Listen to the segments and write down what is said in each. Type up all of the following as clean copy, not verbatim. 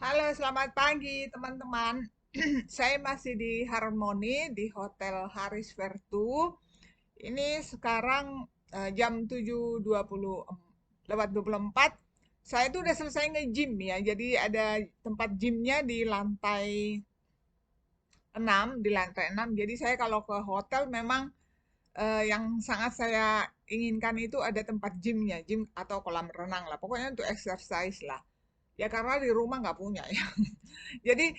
Halo, selamat pagi teman-teman. Saya masih di Harmoni di Hotel Haris Vertu. Ini sekarang jam 7.20 lewat 24. Saya tuh udah selesai nge-gym ya. Jadi ada tempat gymnya di lantai 6, di lantai 6. Jadi saya kalau ke hotel memang yang sangat saya inginkan itu ada tempat gymnya, gym atau kolam renang lah. Pokoknya untuk exercise lah. Ya karena di rumah nggak punya ya. Jadi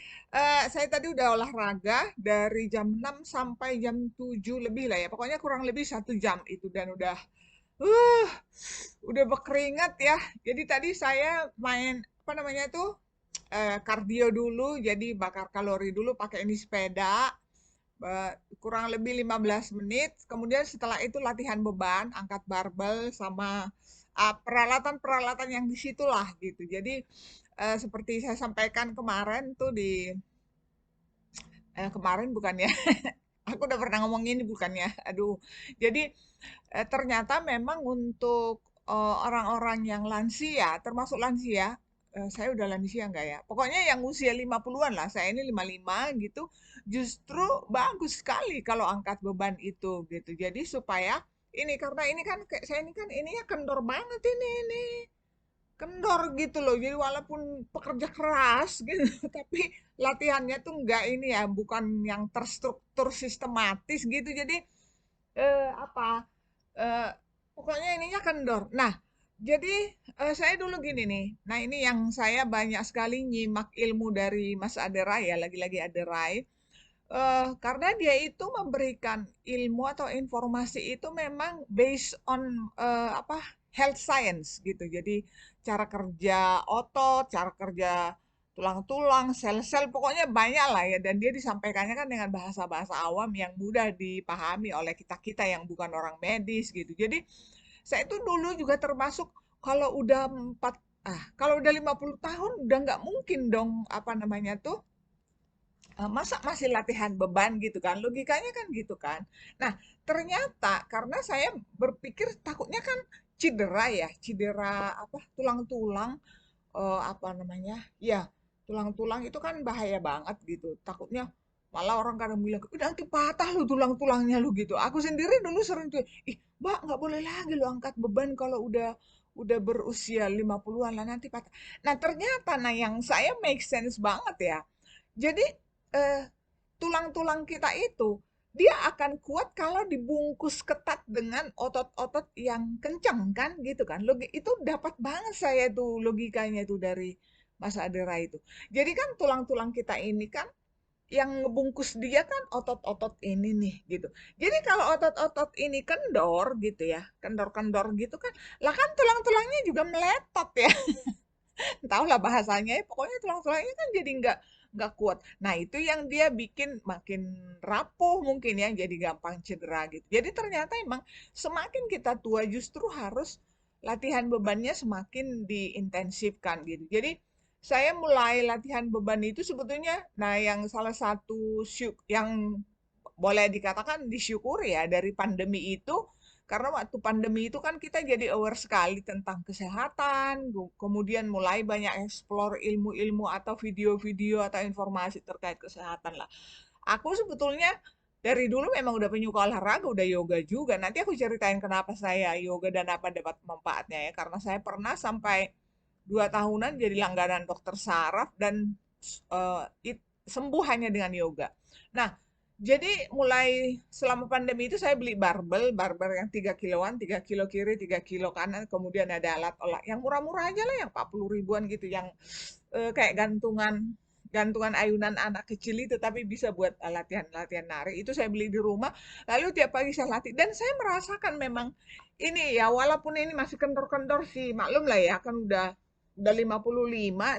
saya tadi udah olahraga dari jam 6 sampai jam 7 lebih lah ya. Pokoknya kurang lebih 1 jam itu dan uh, udah berkeringat ya. Jadi tadi saya main apa namanya itu kardio dulu, jadi bakar kalori dulu pakai ini sepeda kurang lebih 15 menit. Kemudian setelah itu latihan beban, angkat barbel sama peralatan-peralatan yang di situlah gitu. Jadi seperti saya sampaikan kemarin tuh di kemarin bukan ya. Aku udah pernah ngomong ini bukan ya. Aduh. Jadi ternyata memang untuk orang-orang yang lansia, termasuk lansia, saya udah lansia enggak ya? Pokoknya yang usia 50-an lah, saya ini 55 gitu, justru bagus sekali kalau angkat beban itu gitu. Jadi supaya ini karena ini kan kayak saya ini kan ininya kendor banget ini kendor gitu loh. Jadi walaupun pekerja keras gitu, tapi latihannya tuh enggak ini ya, bukan yang terstruktur sistematis gitu. Jadi apa eh, pokoknya ininya kendor. Nah, jadi saya dulu gini nih. Nah, ini yang saya banyak sekali nyimak ilmu dari Mas Aderai ya, lagi-lagi Aderai. Karena dia itu memberikan ilmu atau informasi itu memang based on apa health science gitu. Jadi cara kerja otot, cara kerja tulang-tulang, sel-sel, pokoknya banyak lah ya. Dan dia disampaikannya kan dengan bahasa-bahasa awam yang mudah dipahami oleh kita-kita yang bukan orang medis gitu. Jadi saya itu dulu juga termasuk kalau udah kalau udah 50 tahun udah nggak mungkin dong apa namanya tuh masa masih latihan beban gitu kan, logikanya kan gitu kan. Nah, ternyata karena saya berpikir takutnya kan cedera ya, cedera apa tulang-tulang apa namanya? Ya, tulang-tulang itu kan bahaya banget gitu. Takutnya malah orang kadang bilang, udah nanti patah lu tulang-tulangnya lu gitu. Aku sendiri dulu sering tuh, ih, Mbak nggak boleh lagi lu angkat beban kalau udah berusia 50-an lah nanti patah. Nah, ternyata yang saya make sense banget ya. Jadi eh, tulang-tulang kita itu dia akan kuat kalau dibungkus ketat dengan otot-otot yang kencang kan gitu kan. Itu dapat banget saya tuh logikanya itu dari Mas Adera itu. Jadi kan tulang-tulang kita ini kan yang ngebungkus dia kan otot-otot ini nih gitu. Jadi kalau otot-otot ini kendor gitu ya, kendor-kendor gitu kan, lah kan tulang-tulangnya juga meletot ya. Entahlah bahasanya ya, pokoknya tulang-tulangnya kan jadi nggak kuat. Nah, itu yang dia bikin makin rapuh mungkin ya, jadi gampang cedera gitu. Jadi ternyata emang semakin kita tua justru harus latihan bebannya semakin diintensifkan gitu. Jadi saya mulai latihan beban itu sebetulnya, nah yang salah satu yang boleh dikatakan disyukuri ya dari pandemi itu karena waktu pandemi itu kan kita jadi aware sekali tentang kesehatan, kemudian mulai banyak explore ilmu-ilmu atau video-video atau informasi terkait kesehatan lah. Aku sebetulnya dari dulu memang udah penyuka olahraga, udah yoga juga. Nanti aku ceritain kenapa saya yoga dan apa dapat manfaatnya ya. Karena saya pernah sampai 2 tahunan jadi langganan dokter saraf dan eh, sembuh hanya dengan yoga. Nah, jadi mulai selama pandemi itu saya beli barbel yang 3 kiloan, 3 kilo kiri, 3 kilo kanan, kemudian ada alat olah yang murah-murah aja lah, yang 40 ribuan gitu, yang kayak gantungan gantungan ayunan anak kecil itu tapi bisa buat latihan-latihan nari. Itu saya beli di rumah, lalu tiap pagi saya latih dan saya merasakan memang ini ya walaupun ini masih kendor-kendor sih, maklum lah ya kan udah 55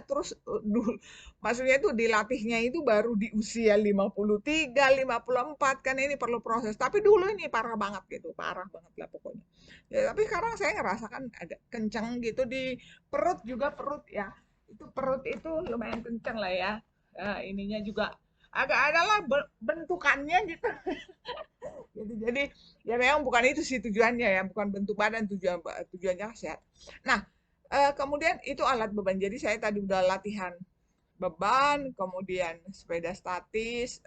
terus dulu maksudnya itu dilatihnya itu baru di usia 53, 54 kan ini perlu proses. Tapi dulu ini parah banget gitu, parah banget lah pokoknya. Ya, tapi sekarang saya ngerasakan agak kencang gitu di perut ya. Itu perut itu lumayan kencang lah ya. Ininya juga agak ada lah bentukannya gitu. Jadi ya memang bukan itu sih tujuannya ya, bukan bentuk badan tujuannya sehat. Nah, kemudian itu alat beban. Jadi saya tadi udah latihan beban, kemudian sepeda statis,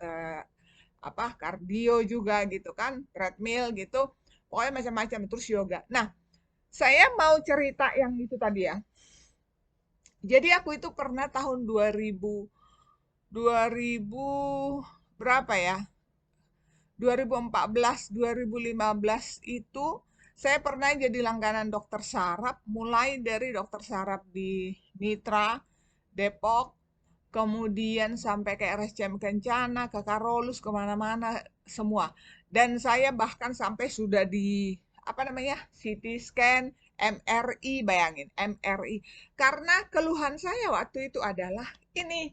kardio juga gitu kan, treadmill gitu, pokoknya macam-macam, terus yoga. Nah, saya mau cerita yang itu tadi ya. Jadi aku itu pernah tahun 2000 berapa ya? 2014, 2015 itu saya pernah jadi langganan dokter saraf, mulai dari dokter saraf di Mitra, Depok, kemudian sampai ke RSCM Kencana, ke Karolus, kemana-mana, semua. Dan saya bahkan sampai sudah di, apa namanya, CT scan, MRI, bayangin, MRI. Karena keluhan saya waktu itu adalah, ini,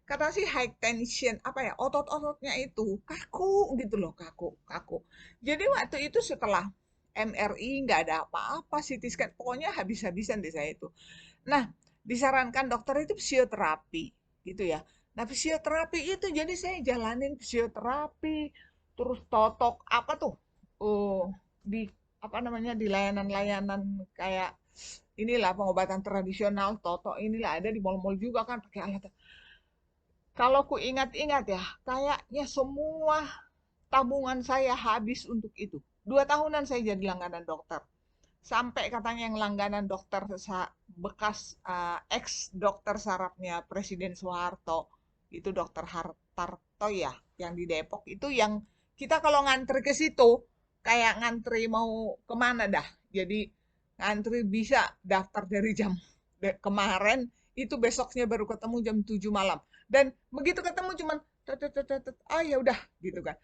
kata sih high tension, apa ya, otot-ototnya itu kaku gitu loh, kaku, kaku. Jadi waktu itu setelah MRI nggak ada apa-apa, CT scan, pokoknya habis-habisan deh saya itu. Nah, disarankan dokter itu fisioterapi gitu ya. Nah, fisioterapi itu jadi saya jalanin fisioterapi, terus totok apa tuh? Oh, di apa namanya, di layanan-layanan kayak inilah pengobatan tradisional, totok inilah ada di mall-mall juga kan pakai alat. Kalau ku ingat-ingat ya, kayaknya semua tabungan saya habis untuk itu. 2 tahunan saya jadi langganan dokter. Sampai katanya yang langganan dokter bekas ex dokter sarafnya Presiden Soeharto, itu dokter Hartarto ya, yang di Depok itu, yang kita kalau ngantri ke situ kayak ngantri mau kemana dah. Jadi ngantri bisa daftar dari jam kemarin, itu besoknya baru ketemu jam 7 malam. Dan begitu ketemu cuman ah ya udah gitu kan.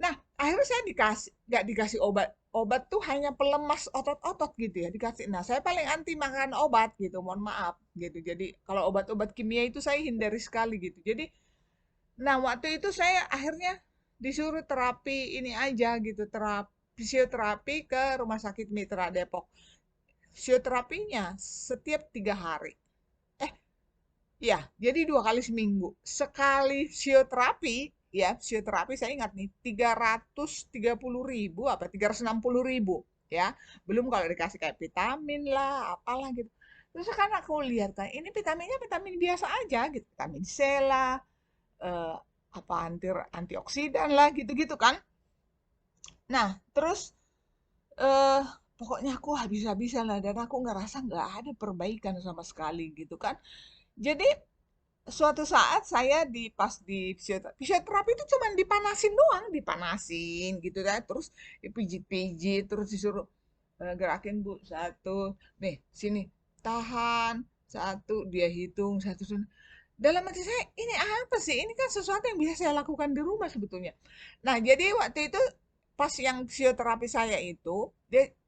Nah, akhirnya saya nggak dikasih obat. Obat tuh hanya pelemas otot-otot gitu ya dikasih. Nah, saya paling anti makan obat gitu, mohon maaf gitu. Jadi kalau obat-obat kimia itu saya hindari sekali gitu. Jadi, nah waktu itu saya akhirnya disuruh terapi ini aja gitu, terapi fisioterapi ke Rumah Sakit Mitra Depok. Fisioterapinya setiap 3 hari. Eh, ya, jadi 2 kali seminggu. Sekali fisioterapi, ya, fisioterapi saya ingat nih, 330.000 apa 360.000, ya. Belum kalau dikasih kayak vitamin lah, apalah gitu. Terus kan aku lihat kan, ini vitaminnya vitamin biasa aja gitu, vitamin C lah, eh, apa antioksidan lah gitu-gitu kan. Nah, terus eh pokoknya aku habis-habisan lah dan aku ngerasa nggak ada perbaikan sama sekali gitu kan. Jadi suatu saat saya pas di fisioterapi itu cuman dipanasin doang, dipanasin gitu kan, terus dipijit-pijit, terus disuruh gerakin bu satu, nih sini tahan satu, dia hitung satu, satu. Dalam hati saya, ini apa sih? Ini kan sesuatu yang bisa saya lakukan di rumah sebetulnya. Nah, jadi waktu itu pas yang fisioterapi saya itu,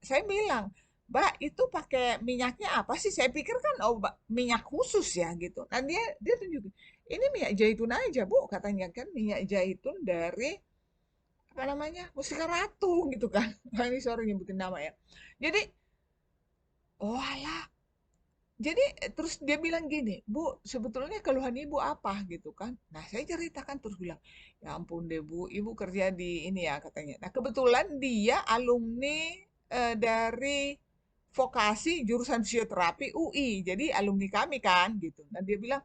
saya bilang, Mbak, itu pakai minyaknya apa sih? Saya pikir kan obat minyak khusus ya gitu. Nah, dia tunjukin, ini minyak zaitun aja, Bu, katanya kan minyak zaitun dari apa namanya? Mustika Ratu gitu kan. Wah, ini sorry nyebutin nama ya. Jadi, oh alah, jadi terus dia bilang gini, Bu, sebetulnya keluhan ibu apa gitu kan? Nah, saya ceritakan terus bilang, ya ampun deh Bu, ibu kerja di ini ya katanya. Nah, kebetulan dia alumni dari vokasi jurusan fisioterapi UI, jadi alumni kami kan gitu. Nah, dia bilang,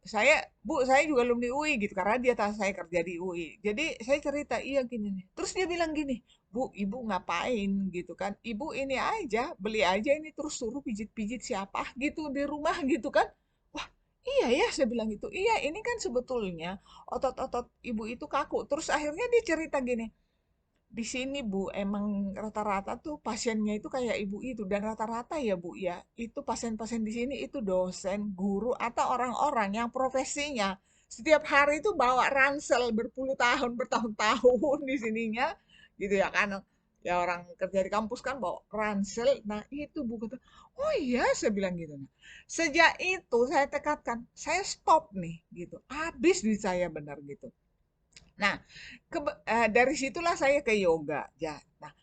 saya, Bu, saya juga alumni UI gitu, karena dia tahu saya kerja di UI. Jadi saya cerita, iya gini nih. Terus dia bilang gini, Bu, ibu ngapain gitu kan? Ibu ini aja, beli aja ini terus suruh pijit-pijit siapa gitu di rumah gitu kan? Wah, iya ya, saya bilang gitu. Iya, ini kan sebetulnya otot-otot ibu itu kaku. Terus akhirnya dia cerita gini, di sini Bu, emang rata-rata tuh pasiennya itu kayak ibu itu, dan rata-rata ya Bu ya, itu pasien-pasien di sini itu dosen, guru atau orang-orang yang profesinya setiap hari itu bawa ransel berpuluh tahun, bertahun-tahun di sininya gitu ya kan. Ya orang kerja di kampus kan bawa ransel. Nah, itu Bu kata, "Oh iya," saya bilang gitu. Nah, sejak itu saya tekadkan, saya stop nih gitu. Habis duit saya benar gitu. Nah, dari situlah saya ke yoga. Ya. Nah,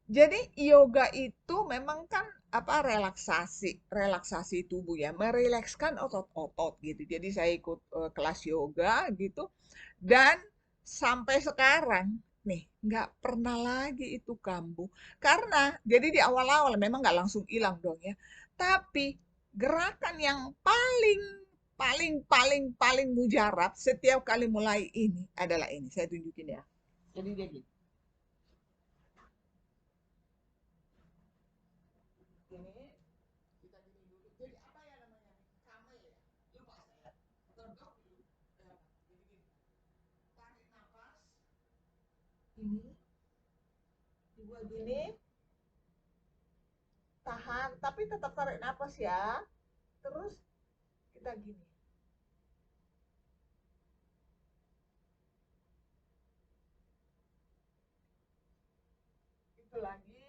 jadi yoga itu memang kan apa, relaksasi, relaksasi tubuh ya, merilekskan otot-otot gitu. Jadi saya ikut kelas yoga gitu, dan sampai sekarang nih nggak pernah lagi itu kambuh. Karena jadi di awal-awal memang nggak langsung hilang dong ya, tapi gerakan yang paling paling paling paling mujarab setiap kali mulai ini adalah ini. Saya tunjukin ya. Jadi dia gini. Ini kita gini dulu. Jadi apa ya namanya? Kame ya. Lupa saya. Terdok dulu. Jadi gini. Tarik nafas. Ini dua gini. Tahan, tapi tetap tarik nafas ya. Terus kita gini. Itu lagi.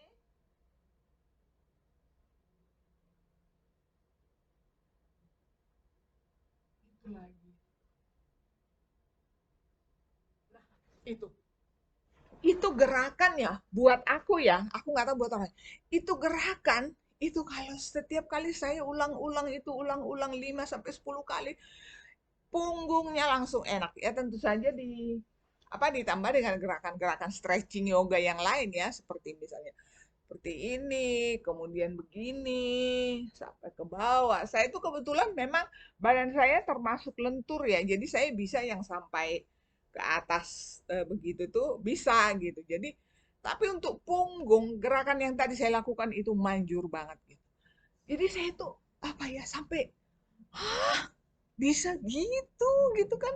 Itu lagi. Nah, itu. Itu gerakan ya, buat aku nggak tahu buat orang. Itu gerakan, itu kalau setiap kali saya ulang-ulang itu, ulang-ulang 5 sampai 10 kali, punggungnya langsung enak. Ya tentu saja ditambah dengan gerakan-gerakan stretching yoga yang lain ya, seperti misalnya seperti ini, kemudian begini, sampai ke bawah. Saya itu kebetulan memang badan saya termasuk lentur ya, jadi saya bisa yang sampai ke atas begitu tuh bisa gitu. Jadi, tapi untuk punggung, gerakan yang tadi saya lakukan itu manjur banget gitu. Jadi saya tuh apa ya sampai bisa gitu gitu kan,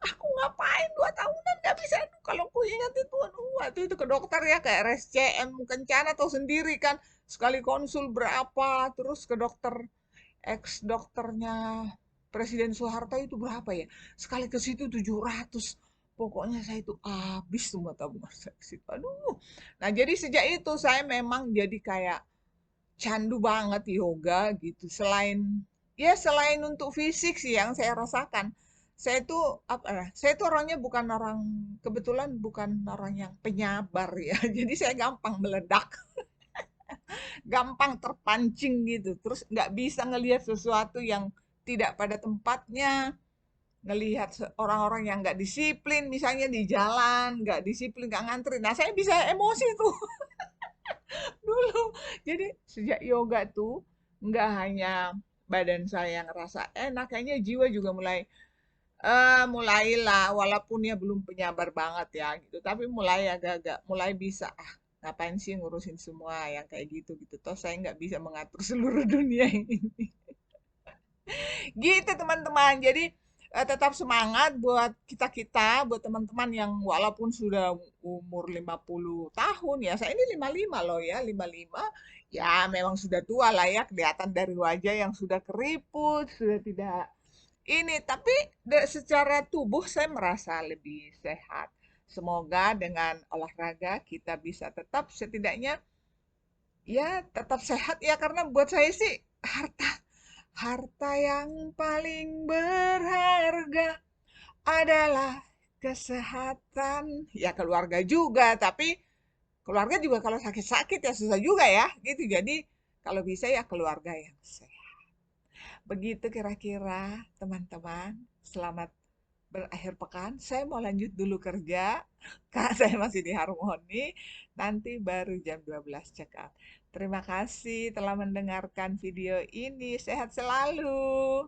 aku ngapain 2 tahunan nggak bisa. Aduh, kalau ku ingat itu aduh waktu itu ke dokter ya kayak RSCM Kencana atau sendiri kan sekali konsul berapa, terus ke dokter ex dokternya Presiden Soeharto itu berapa ya, sekali ke situ 700. Pokoknya saya itu habis semua tabungan saya ke situ. Aduh. Nah, jadi sejak itu saya memang jadi kayak candu banget yoga gitu. Selain untuk fisik sih yang saya rasakan. Saya tuh apa ya? Saya tuh orangnya bukan orang kebetulan bukan orang yang penyabar ya. Jadi saya gampang meledak, gampang terpancing gitu. Terus nggak bisa ngelihat sesuatu yang tidak pada tempatnya, ngelihat orang-orang yang nggak disiplin, misalnya di jalan, nggak disiplin, nggak ngantri. Nah, saya bisa emosi tuh dulu. Jadi sejak yoga tuh nggak hanya badan saya ngerasa enak, kayaknya jiwa juga mulailah walaupun ya belum penyabar banget ya gitu, tapi mulai agak-agak mulai bisa ngapain sih ngurusin semua yang kayak gitu gitu. Toh saya nggak bisa mengatur seluruh dunia ini. Gitu teman-teman. Jadi tetap semangat buat kita-kita, buat teman-teman yang walaupun sudah umur 50 tahun ya. Saya ini 55 loh ya, 55. Ya memang sudah tua lah ya, kelihatan dari wajah yang sudah keriput, sudah tidak ini, tapi secara tubuh saya merasa lebih sehat. Semoga dengan olahraga kita bisa tetap setidaknya ya tetap sehat ya, karena buat saya sih harta harta yang paling berharga adalah kesehatan. Ya keluarga juga, tapi keluarga juga kalau sakit-sakit ya susah juga ya gitu. Jadi kalau bisa ya keluarga yang sehat. Begitu kira-kira teman-teman. Selamat berakhir pekan. Saya mau lanjut dulu kerja. Kak, saya masih di Harmoni. Nanti baru jam 12 check out. Terima kasih telah mendengarkan video ini. Sehat selalu.